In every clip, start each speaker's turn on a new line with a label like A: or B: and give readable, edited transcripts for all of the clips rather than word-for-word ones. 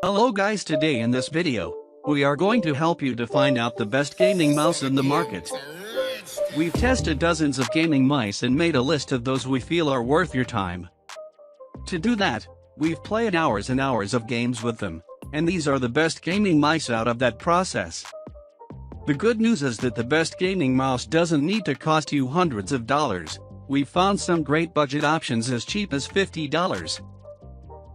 A: Hello guys, today in this video, we are going to help you to find out the best gaming mouse in the market. We've tested dozens of gaming mice and made a list of those we feel are worth your time. To do that, we've played hours and hours of games with them, and these are the best gaming mice out of that process. The good news is that the best gaming mouse doesn't need to cost you hundreds of dollars. We've found some great budget options as cheap as $50.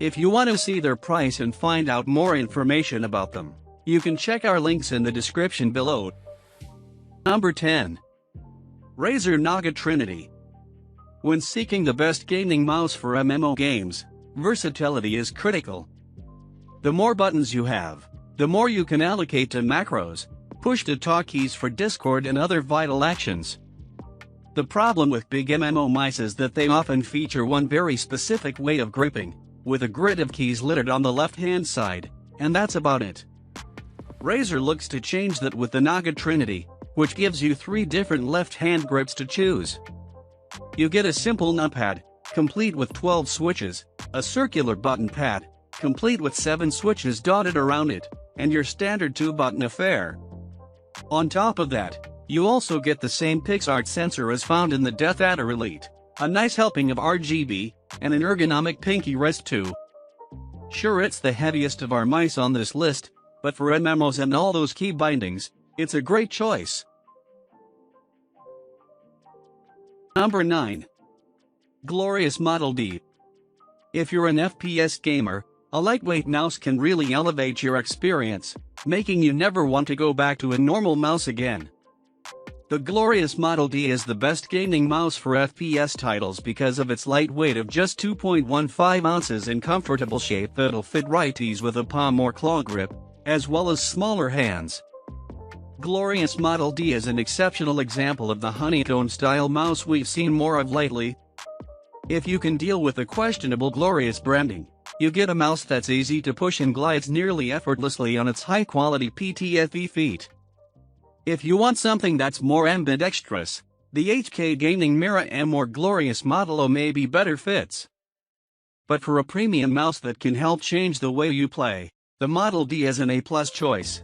A: If you want to see their price and find out more information about them, you can check our links in the description below. Number 10. Razer Naga Trinity. When seeking the best gaming mouse for MMO games, versatility is critical. The more buttons you have, the more you can allocate to macros, push-to-talk keys for Discord and other vital actions. The problem with big MMO mice is that they often feature one very specific way of gripping, with a grid of keys littered on the left-hand side, and that's about it. Razer looks to change that with the Naga Trinity, which gives you 3 different left-hand grips to choose. You get a simple numpad, complete with 12 switches, a circular button pad, complete with 7 switches dotted around it, and your standard 2-button affair. On top of that, you also get the same PixArt sensor as found in the Death Adder Elite, a nice helping of RGB, and an ergonomic pinky rest too. Sure, it's the heaviest of our mice on this list, but for MMOs and all those key bindings, it's a great choice. Number 9. Glorious Model D. If you're an FPS gamer, a lightweight mouse can really elevate your experience, making you never want to go back to a normal mouse again. The Glorious Model D is the best gaming mouse for FPS titles because of its light weight of just 2.15 ounces and comfortable shape that'll fit righties with a palm or claw grip, as well as smaller hands. Glorious Model D is an exceptional example of the honeycomb-style mouse we've seen more of lately. If you can deal with the questionable Glorious branding, you get a mouse that's easy to push and glides nearly effortlessly on its high-quality PTFE feet. If you want something that's more ambidextrous, the HK Gaming Mira M or Glorious Model O may be better fits. But for a premium mouse that can help change the way you play, the Model D is an A+ choice.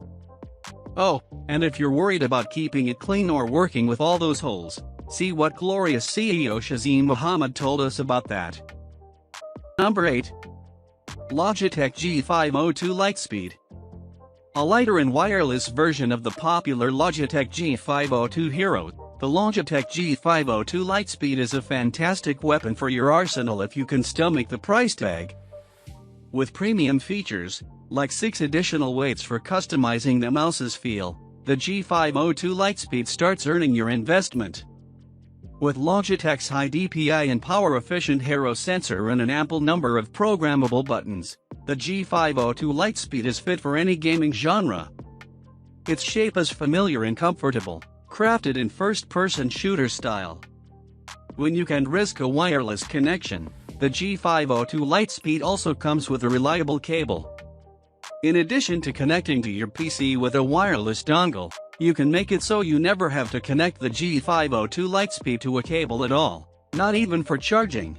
A: Oh, and if you're worried about keeping it clean or working with all those holes, see what Glorious CEO Shazim Muhammad told us about that. Number 8. Logitech G502 Lightspeed. A lighter and wireless version of the popular Logitech G502 Hero, the Logitech G502 Lightspeed is a fantastic weapon for your arsenal if you can stomach the price tag. With premium features, like 6 additional weights for customizing the mouse's feel, the G502 Lightspeed starts earning your investment. With Logitech's high DPI and power-efficient Hero sensor and an ample number of programmable buttons, the G502 Lightspeed is fit for any gaming genre. Its shape is familiar and comfortable, crafted in first-person shooter style. When you can risk a wireless connection, the G502 Lightspeed also comes with a reliable cable. In addition to connecting to your PC with a wireless dongle, you can make it so you never have to connect the G502 Lightspeed to a cable at all, not even for charging.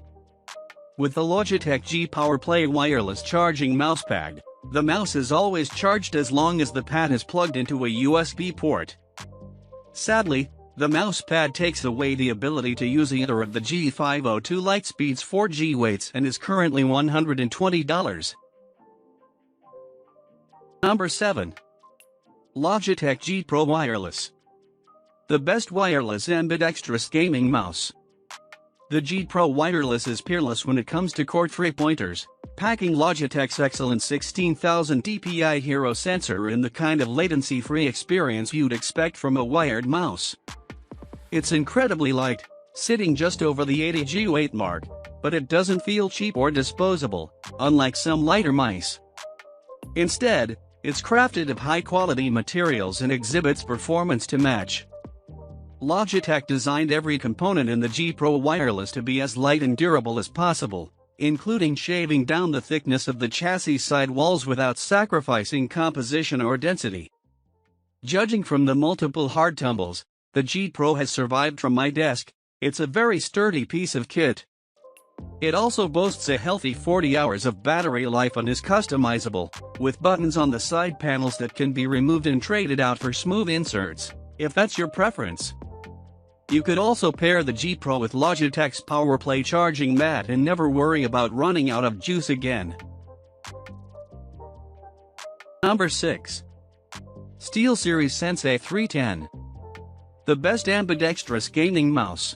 A: With the Logitech G Power Play wireless charging mousepad, the mouse is always charged as long as the pad is plugged into a USB port. Sadly, the mousepad takes away the ability to use either of the G502 Lightspeed's 4G weights and is currently $120. Number 7. Logitech G Pro Wireless. The best wireless ambidextrous gaming mouse. The G Pro Wireless is peerless when it comes to cord-free pointers, packing Logitech's excellent 16,000 dpi Hero sensor in the kind of latency-free experience you'd expect from a wired mouse. It's incredibly light, sitting just over the 80g weight mark, but it doesn't feel cheap or disposable, unlike some lighter mice. Instead, it's crafted of high-quality materials and exhibits performance to match. Logitech designed every component in the G Pro Wireless to be as light and durable as possible, including shaving down the thickness of the chassis sidewalls without sacrificing composition or density. Judging from the multiple hard tumbles, the G Pro has survived from my desk. It's a very sturdy piece of kit. It also boasts a healthy 40 hours of battery life and is customizable, with buttons on the side panels that can be removed and traded out for smooth inserts, if that's your preference. You could also pair the G Pro with Logitech's PowerPlay charging mat and never worry about running out of juice again. Number 6. SteelSeries Sensei 310. The best ambidextrous gaming mouse.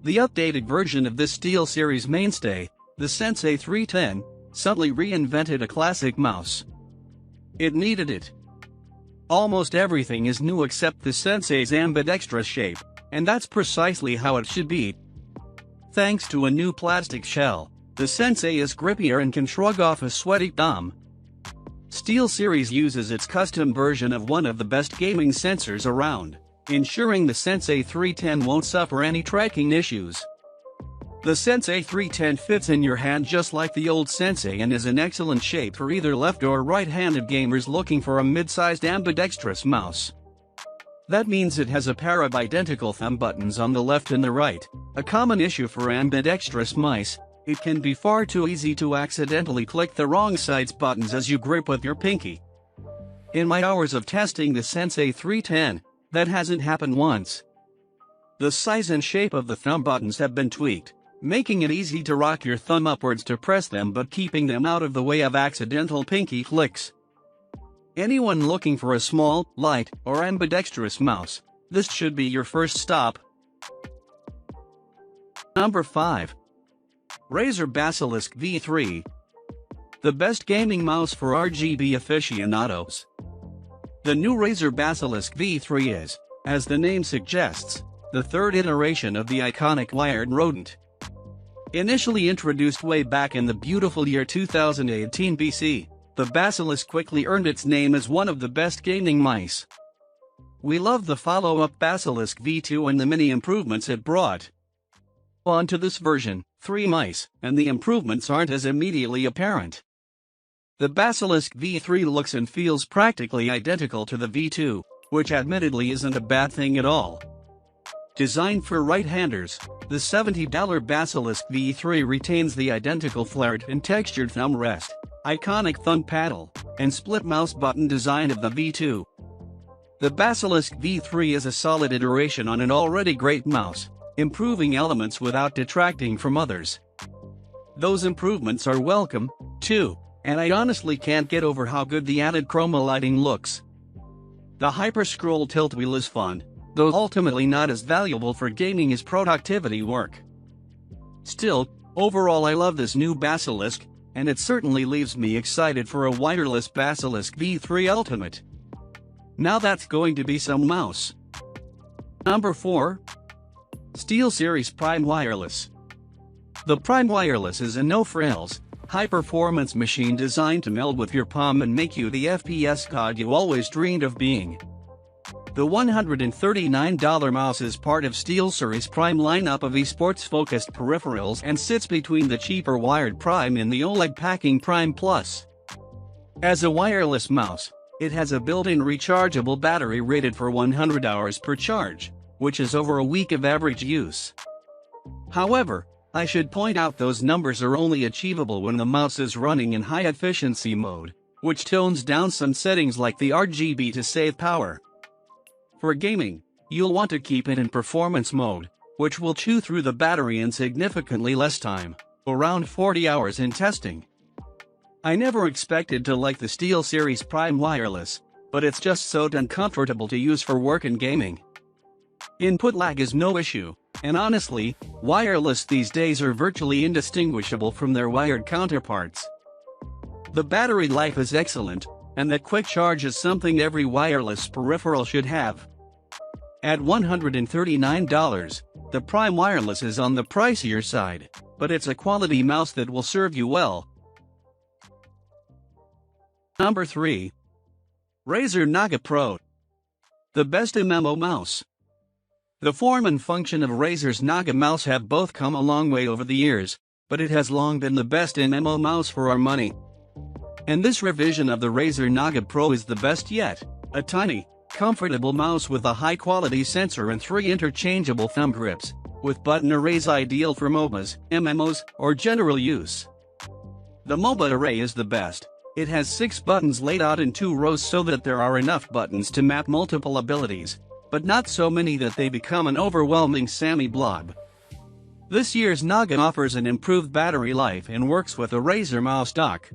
A: The updated version of this SteelSeries mainstay, the Sensei 310, subtly reinvented a classic mouse. It needed it. Almost everything is new except the Sensei's ambidextrous shape, and that's precisely how it should be. Thanks to a new plastic shell, the Sensei is grippier and can shrug off a sweaty thumb. SteelSeries uses its custom version of one of the best gaming sensors around, ensuring the Sensei 310 won't suffer any tracking issues. The Sensei 310 fits in your hand just like the old Sensei and is in excellent shape for either left or right-handed gamers looking for a mid-sized ambidextrous mouse. That means it has a pair of identical thumb buttons on the left and the right, a common issue for ambidextrous mice. It can be far too easy to accidentally click the wrong side's buttons as you grip with your pinky. In my hours of testing the Sensei 310, that hasn't happened once. The size and shape of the thumb buttons have been tweaked, making it easy to rock your thumb upwards to press them but keeping them out of the way of accidental pinky flicks. Anyone looking for a small, light, or ambidextrous mouse, this should be your first stop. Number 5. Razer Basilisk V3. The best gaming mouse for RGB aficionados. The new Razer Basilisk V3 is, as the name suggests, the third iteration of the iconic wired rodent. Initially introduced way back in the beautiful year 2018 BC, the Basilisk quickly earned its name as one of the best gaming mice. We love the follow-up Basilisk V2 and the many improvements it brought. On to this version, 3 mice, and the improvements aren't as immediately apparent. The Basilisk V3 looks and feels practically identical to the V2, which admittedly isn't a bad thing at all. Designed for right-handers, the $70 Basilisk V3 retains the identical flared and textured thumb rest, iconic thumb paddle, and split mouse button design of the V2. The Basilisk V3 is a solid iteration on an already great mouse, improving elements without detracting from others. Those improvements are welcome, too, and I honestly can't get over how good the added chroma lighting looks. The Hyper-Scroll tilt wheel is fun, though ultimately not as valuable for gaming as productivity work. Still, overall I love this new Basilisk, and it certainly leaves me excited for a wireless Basilisk V3 Ultimate. Now that's going to be some mouse. Number 4. SteelSeries Prime Wireless. The Prime Wireless is a no-frills, high-performance machine designed to meld with your palm and make you the FPS god you always dreamed of being. The $139 mouse is part of SteelSeries Prime lineup of esports-focused peripherals and sits between the cheaper wired Prime and the OLED packing Prime Plus. As a wireless mouse, it has a built-in rechargeable battery rated for 100 hours per charge, which is over a week of average use. However, I should point out those numbers are only achievable when the mouse is running in high-efficiency mode, which tones down some settings like the RGB to save power. For gaming, you'll want to keep it in performance mode, which will chew through the battery in significantly less time, around 40 hours in testing. I never expected to like the SteelSeries Prime Wireless, but it's just so darn comfortable to use for work and gaming. Input lag is no issue, and honestly, wireless these days are virtually indistinguishable from their wired counterparts. The battery life is excellent, and that quick charge is something every wireless peripheral should have. At $139, the Prime Wireless is on the pricier side, but it's a quality mouse that will serve you well. Number 3. Razer Naga Pro. The best MMO mouse. The form and function of Razer's Naga mouse have both come a long way over the years, but it has long been the best MMO mouse for our money. And this revision of the Razer Naga Pro is the best yet, a tiny, comfortable mouse with a high-quality sensor and 3 interchangeable thumb grips, with button arrays ideal for MOBAs, MMOs, or general use. The MOBA array is the best. It has 6 buttons laid out in 2 rows so that there are enough buttons to map multiple abilities, but not so many that they become an overwhelming Sammy blob. This year's Naga offers an improved battery life and works with a Razer mouse dock.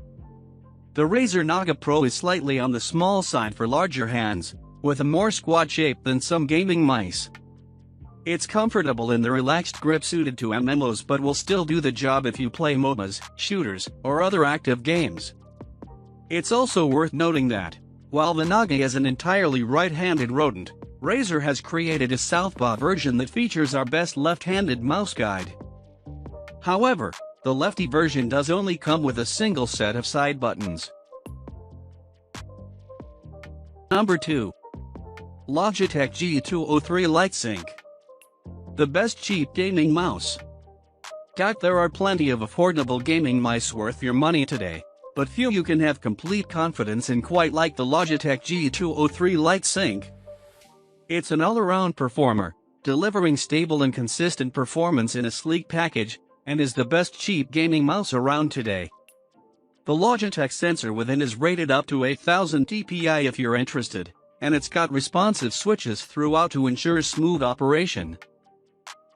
A: The Razer Naga Pro is slightly on the small side for larger hands, with a more squat shape than some gaming mice. It's comfortable in the relaxed grip suited to MMOs but will still do the job if you play MOBAs, shooters, or other active games. It's also worth noting that, while the Naga is an entirely right-handed rodent, Razer has created a southpaw version that features our best left-handed mouse guide. However, the lefty version does only come with a single set of side buttons. Number 2. Logitech G203 LightSync. The best cheap gaming mouse. There are plenty of affordable gaming mice worth your money today, but few you can have complete confidence in quite like the Logitech G203 LightSync. It's an all-around performer, delivering stable and consistent performance in a sleek package, and is the best cheap gaming mouse around today. The Logitech sensor within is rated up to 8000 dpi if you're interested, and it's got responsive switches throughout to ensure smooth operation.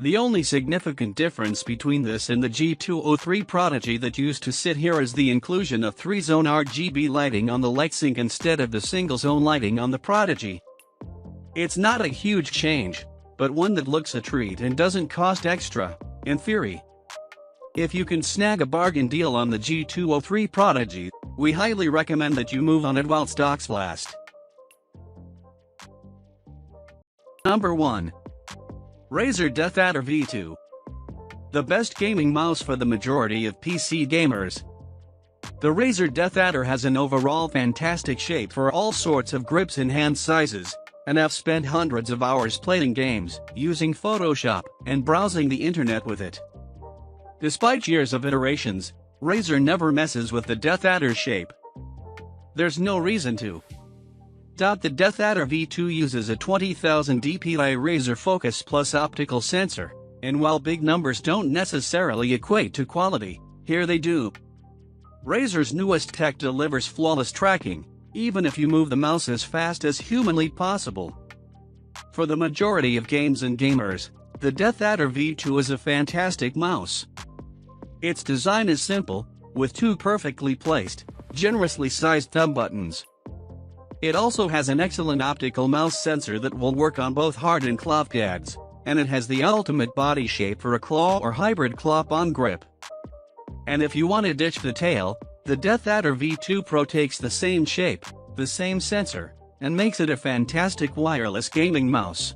A: The only significant difference between this and the G203 Prodigy that used to sit here is the inclusion of 3-zone RGB lighting on the LightSync instead of the single-zone lighting on the Prodigy. It's not a huge change, but one that looks a treat and doesn't cost extra, in theory. If you can snag a bargain deal on the G203 Prodigy, we highly recommend that you move on it while stocks last. Number 1. Razer DeathAdder V2. The best gaming mouse for the majority of PC gamers. The Razer DeathAdder has an overall fantastic shape for all sorts of grips and hand sizes, and I've spent hundreds of hours playing games, using Photoshop, and browsing the internet with it. Despite years of iterations, Razer never messes with the DeathAdder shape. There's no reason to. The DeathAdder V2 uses a 20,000 dpi Razer Focus Plus optical sensor, and while big numbers don't necessarily equate to quality, here they do. Razer's newest tech delivers flawless tracking, even if you move the mouse as fast as humanly possible. For the majority of games and gamers, the DeathAdder V2 is a fantastic mouse. Its design is simple, with 2 perfectly placed, generously sized thumb buttons. It also has an excellent optical mouse sensor that will work on both hard and cloth pads, and it has the ultimate body shape for a claw or hybrid claw-on grip. And if you want to ditch the tail, the DeathAdder V2 Pro takes the same shape, the same sensor, and makes it a fantastic wireless gaming mouse.